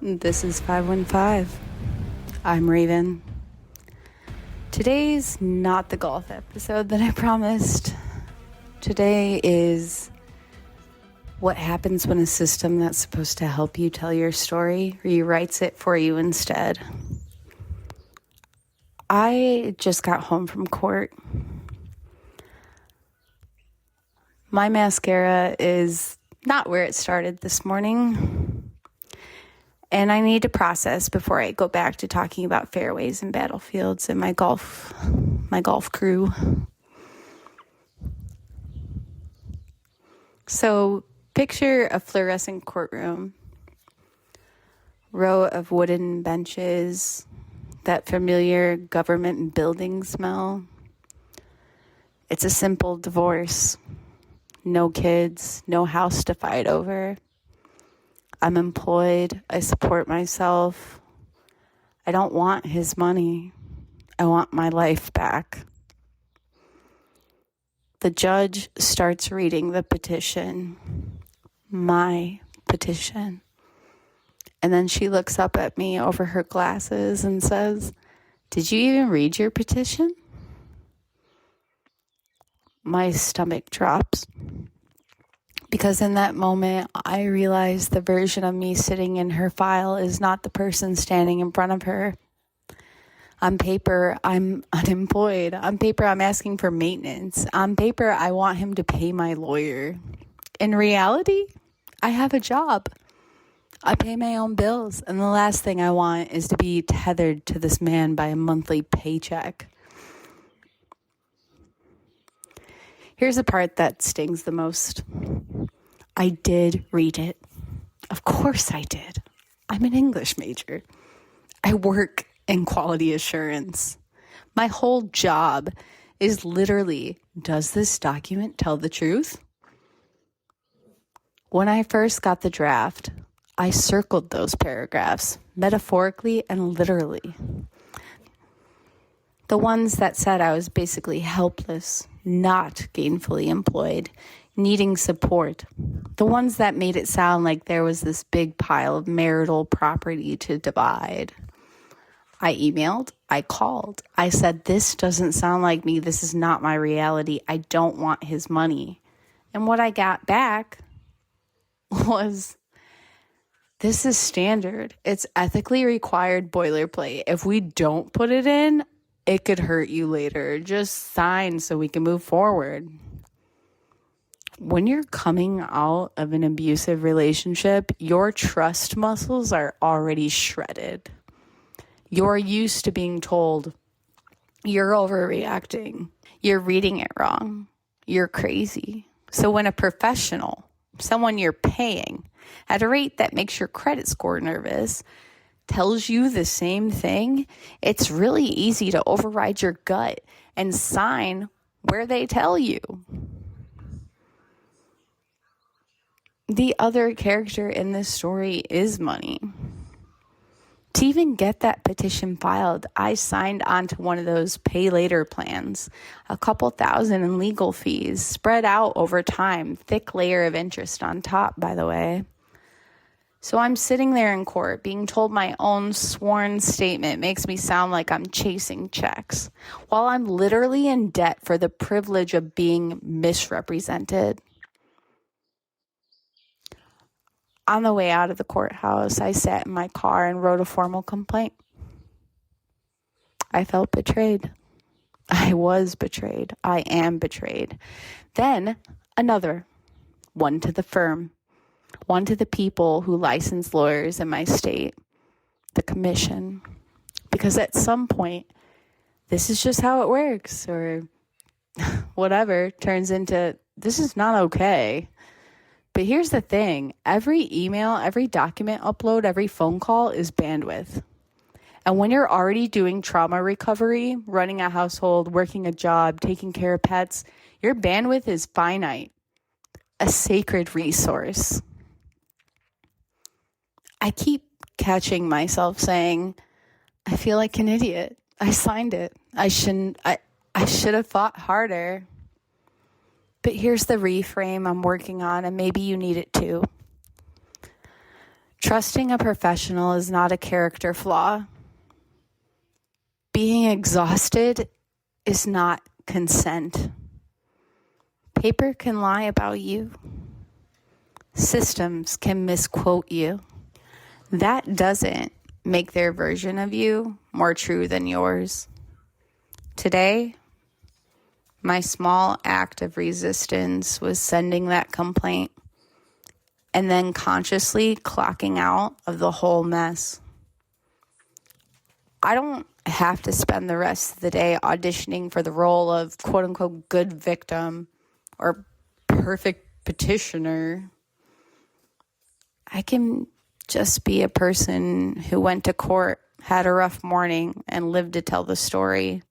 This is 515. I'm Raven. Today's not the golf episode that I promised. Today is what happens when a system that's supposed to help you tell your story rewrites it for you instead. I just got home from court. My mascara is not where it started this morning. And I need to process before I go back to talking about fairways and battlefields and my golf crew. So picture a fluorescent courtroom, row of wooden benches, that familiar government building smell. It's a simple divorce. No kids, no house to fight over. I'm employed. I support myself. I don't want his money. I want my life back. The judge starts reading the petition, my petition. And then she looks up at me over her glasses and says, "Did you even read your petition?" My stomach drops. Because in that moment, I realized the version of me sitting in her file is not the person standing in front of her. On paper, I'm unemployed. On paper, I'm asking for maintenance. On paper, I want him to pay my lawyer. In reality, I have a job. I pay my own bills. And the last thing I want is to be tethered to this man by a monthly paycheck. Here's the part that stings the most. I did read it. Of course I did. I'm an English major. I work in quality assurance. My whole job is literally, does this document tell the truth? When I first got the draft, I circled those paragraphs, metaphorically and literally. The ones that said I was basically helpless, not gainfully employed, needing support. The ones that made it sound like there was this big pile of marital property to divide. I emailed, I called, I said, this doesn't sound like me, this is not my reality, I don't want his money. And what I got back was, this is standard. It's ethically required boilerplate. If we don't put it in, it could hurt you later. Just sign so we can move forward. When you're coming out of an abusive relationship, your trust muscles are already shredded. You're used to being told, you're overreacting, you're reading it wrong, you're crazy. So when a professional, someone you're paying at a rate that makes your credit score nervous, tells you the same thing, it's really easy to override your gut and sign where they tell you. The other character in this story is money. To even get that petition filed, I signed onto one of those pay later plans, a couple thousand in legal fees, spread out over time, thick layer of interest on top, by the way. So I'm sitting there in court being told my own sworn statement makes me sound like I'm chasing checks, while I'm literally in debt for the privilege of being misrepresented. On the way out of the courthouse, I sat in my car and wrote a formal complaint. I felt betrayed. I was betrayed. I am betrayed. Then another, one to the firm, one to the people who license lawyers in my state, the commission. Because at some point, this is just how it works, or whatever turns into, this is not okay. But here's the thing, every email, every document upload, every phone call is bandwidth. And when you're already doing trauma recovery, running a household, working a job, taking care of pets, your bandwidth is finite, a sacred resource. I keep catching myself saying, I feel like an idiot. I signed it. I should have fought harder. But here's the reframe I'm working on, and maybe you need it too. Trusting a professional is not a character flaw. Being exhausted is not consent. Paper can lie about you. Systems can misquote you. That doesn't make their version of you more true than yours. Today, my small act of resistance was sending that complaint and then consciously clocking out of the whole mess. I don't have to spend the rest of the day auditioning for the role of quote-unquote good victim or perfect petitioner. I can just be a person who went to court, had a rough morning, and lived to tell the story.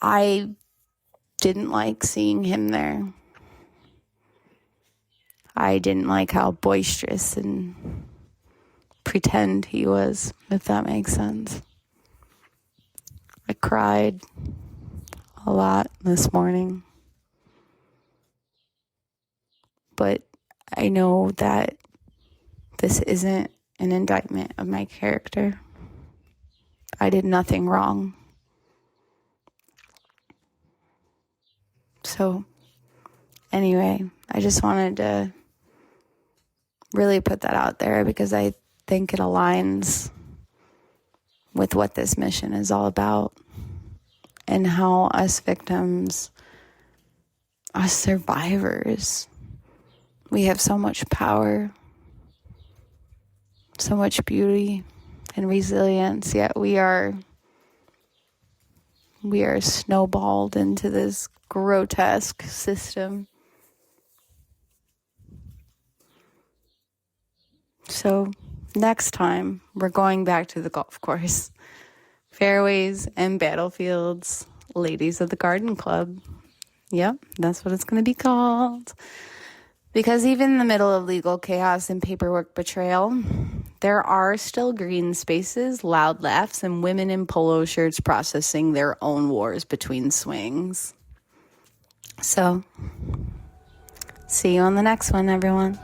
I didn't like seeing him there. I didn't like how boisterous and pretend he was, if that makes sense. I cried a lot this morning. But I know that this isn't an indictment of my character. I did nothing wrong. So, anyway, I just wanted to really put that out there because I think it aligns with what this mission is all about and how us victims, us survivors, we have so much power, so much beauty and resilience, yet we are snowballed into this grotesque system. So next time, we're going back to the golf course. Fairways and battlefields, ladies of the garden club. Yep, that's what it's going to be called. Because even in the middle of legal chaos and paperwork betrayal, there are still green spaces, loud laughs, and women in polo shirts processing their own wars between swings. So, see you on the next one, everyone.